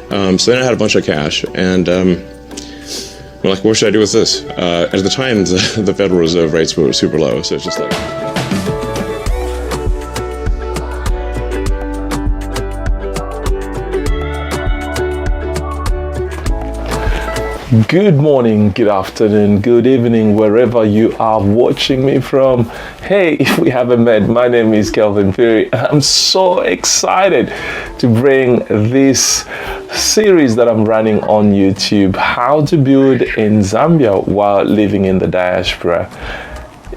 So then I had a bunch of cash, and I'm like, what should I do with this? At the time, the Federal Reserve rates were super low, so it's just like... Good morning, good afternoon, good evening, wherever you are watching me from. Hey, if we haven't met, my name is Kelvin Perry. I'm so excited to bring this series that I'm running on YouTube, How to Build in Zambia While Living in the Diaspora.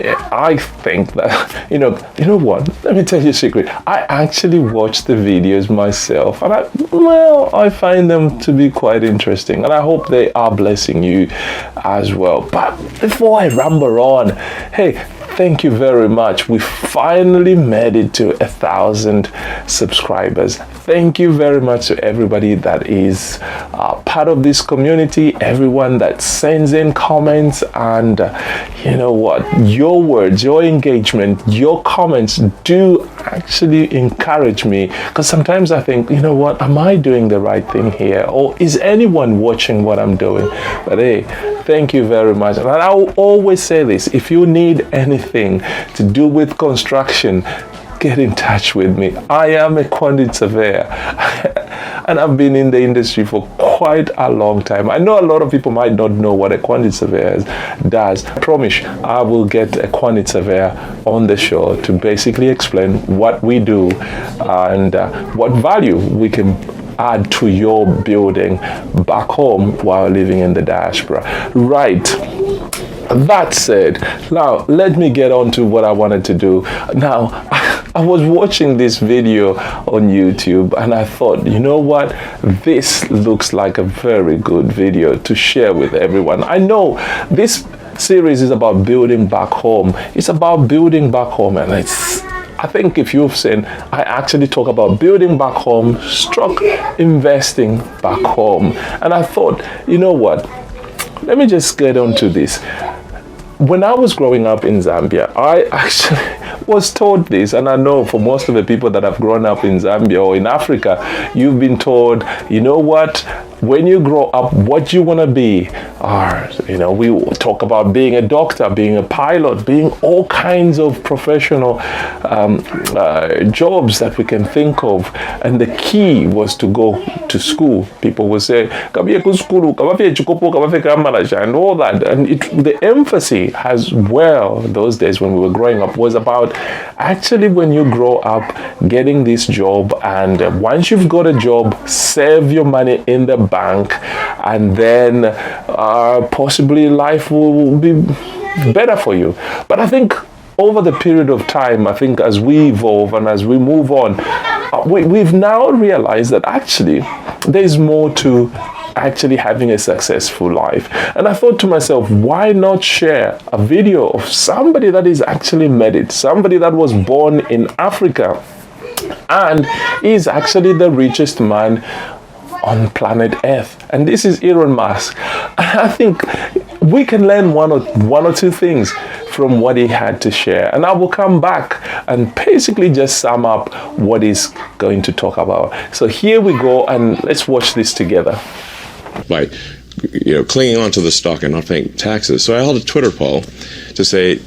I think that, you know what, let me tell you a secret. I actually watch the videos myself, and I find them to be quite interesting, and I hope they are blessing you as well. But before I ramble on, hey, thank you very much. We finally made it to 1,000 subscribers. Thank you very much to everybody that is part of this community, everyone that sends in comments, and you know what, your words, your engagement, your comments do actually encourage me, because sometimes I think, you know what, am I doing the right thing here, or is anyone watching what I'm doing? But hey, thank you very much. And I will always say this: if you need anything to do with construction, get in touch with me. I am a quantity surveyor and I've been in the industry for quite a long time. I know a lot of people might not know what a quantity surveyor does. I promise I will get a quantity surveyor on the show to basically explain what we do and what value we can add to your building back home while living in the diaspora. Right. That said, now let me get on to what I wanted to do. Now, I was watching this video on YouTube and I thought, you know what, this looks like a very good video to share with everyone. I know this series is about building back home. It's about building back home, and I think if you've seen, I actually talk about building back home, investing back home. And I thought, you know what, let me just get on to this. When I was growing up in Zambia, I actually was taught this, and I know for most of the people that have grown up in Zambia or in Africa, you've been told, you know what, when you grow up, what you want to be, we talk about being a doctor, being a pilot, being all kinds of professional jobs that we can think of. And the key was to go to school. People will say, and all that. And the emphasis as well, those days when we were growing up, was about actually when you grow up, getting this job, and once you've got a job, save your money in the bank, and then possibly life will be better for you. But I think over the period of time, I think as we evolve and as we move on, we've now realized that actually there's more to actually having a successful life. And I thought to myself, why not share a video of somebody that is actually made it, somebody that was born in Africa and is actually the richest man on planet Earth, and this is Elon Musk. I think we can learn one or two things from what he had to share, and I will come back and basically just sum up what he's going to talk about. So here we go, and let's watch this together. By clinging on to the stock and not paying taxes. So I held a Twitter poll to say,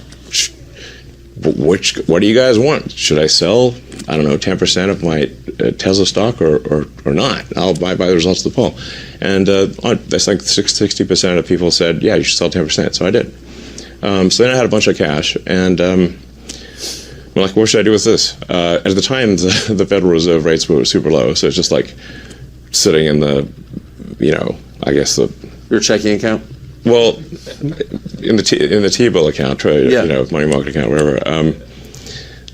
what do you guys want? Should I sell, 10% of my Tesla stock or not? I'll buy by the results of the poll. And that's like 60% of people said, yeah, you should sell 10%. So I did. So then I had a bunch of cash, and I'm like, what should I do with this? At the time, the Federal Reserve rates were super low. So it's just like sitting in the, your checking account? Well, in the T-bill account, right? Yeah. Money market account, whatever.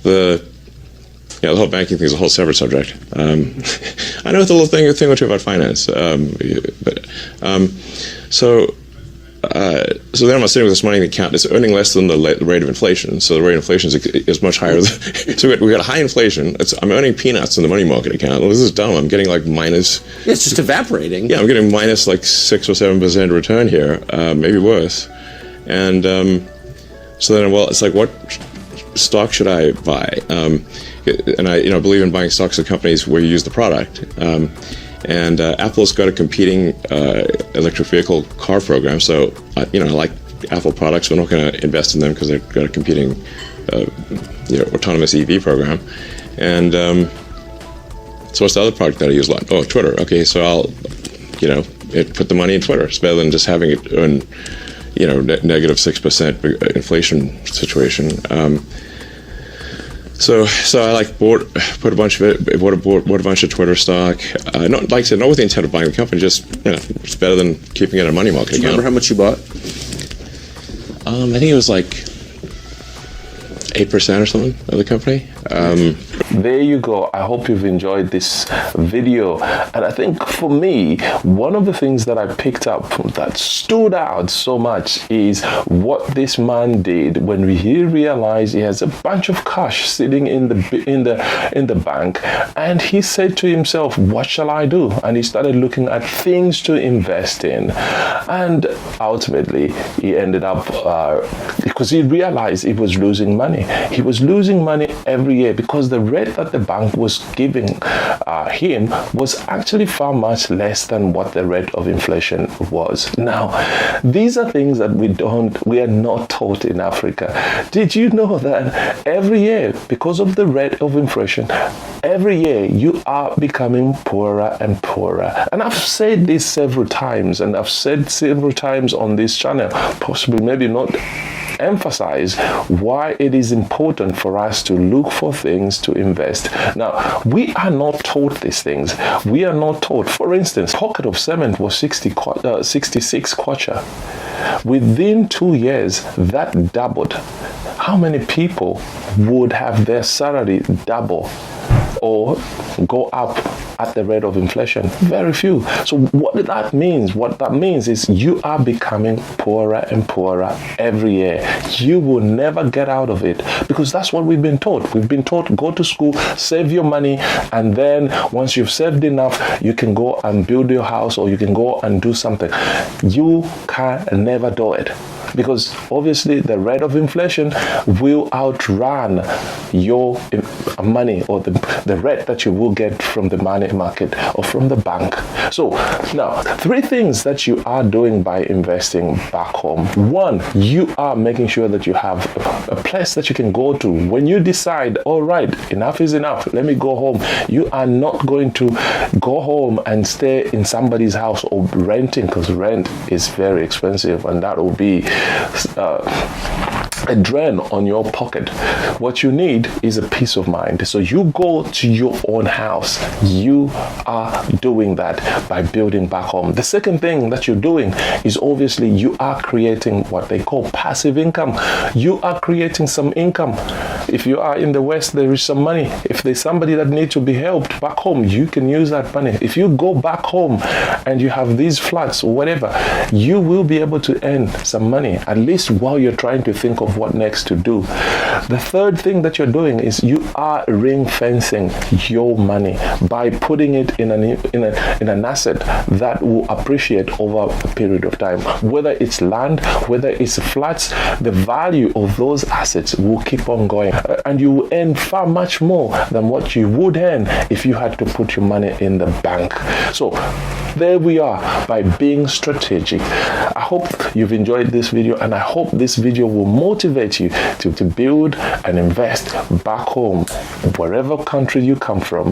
The whole banking thing is a whole separate subject. I know it's a little thing or two about finance, so then I'm sitting with this money in the account. It's earning less than the rate of inflation. So the rate of inflation is much higher. So we got high inflation. I'm earning peanuts in the money market account. Well, this is dumb. I'm getting like minus. Yeah, it's just evaporating. Yeah, I'm getting minus like 6 or 7% return here, maybe worse. And so then, it's like, what stock should I buy? And I believe in buying stocks of companies where you use the product. And Apple's got a competing electric vehicle car program. So, I like Apple products. We're not going to invest in them because they've got a competing, autonomous EV program. And so what's the other product that I use a lot? Oh, Twitter. Okay, so I'll, put the money in Twitter. It's better than just having it in, negative 6% inflation situation. So I bought a bunch of Twitter stock. Not like I said, not with the intent of buying the company. Just it's better than keeping it in a money market Do you account. remember how much you bought? I think it was like 8% or something of the company. There you go. I hope you've enjoyed this video. And I think for me, one of the things that I picked up that stood out so much is what this man did when he realized he has a bunch of cash sitting in the bank, and he said to himself, what shall I do? And he started looking at things to invest in, and ultimately he ended up because he realized he was losing money. He was losing money every year because the rate that the bank was giving him was actually far much less than what the rate of inflation was. Now, these are things that we are not taught in Africa. Did you know that every year, because of the rate of inflation, every year you are becoming poorer and poorer? And I've said this several times, and I've said several times on this channel, possibly maybe not emphasize why it is important for us to look for things to invest. Now, we are not taught these things. We are not taught. For instance, pocket of cement was 66 kwacha. Within 2 years, that doubled. How many people would have their salary double or go up at the rate of inflation? Very few. So what that means is you are becoming poorer and poorer every year. You will never get out of it, because that's what we've been taught. We've been taught, go to school, save your money, and then once you've saved enough, you can go and build your house, or you can go and do something. You can never do it, because obviously the rate of inflation will outrun your money, or the rate that you will get from the money market or from the bank. So now, 3 things that you are doing by investing back home. 1, you are making sure that you have a place that you can go to when you decide, all right, enough is enough, let me go home. You are not going to go home and stay in somebody's house or renting, because rent is very expensive, and that will be a drain on your pocket. What you need is a peace of mind. So you go to your own house. You are doing that by building back home. The second thing that you're doing is obviously you are creating what they call passive income. You are creating some income. If you are in the West, there is some money. If there's somebody that needs to be helped back home, you can use that money. If you go back home and you have these flats or whatever, you will be able to earn some money, at least while you're trying to think of what next to do. The third thing that you're doing is you are ring fencing your money by putting it in an asset that will appreciate over a period of time. Whether it's land, whether it's flats, the value of those assets will keep on going, and you will earn far much more than what you would earn if you had to put your money in the bank. So there we are, by being strategic. I hope you've enjoyed this video, and I hope this video will motivate you to build and invest back home, wherever country you come from.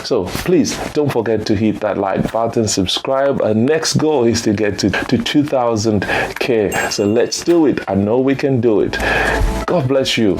So please don't forget to hit that like button, subscribe. Our next goal is to get to 2,000K. So let's do it. I know we can do it. God bless you.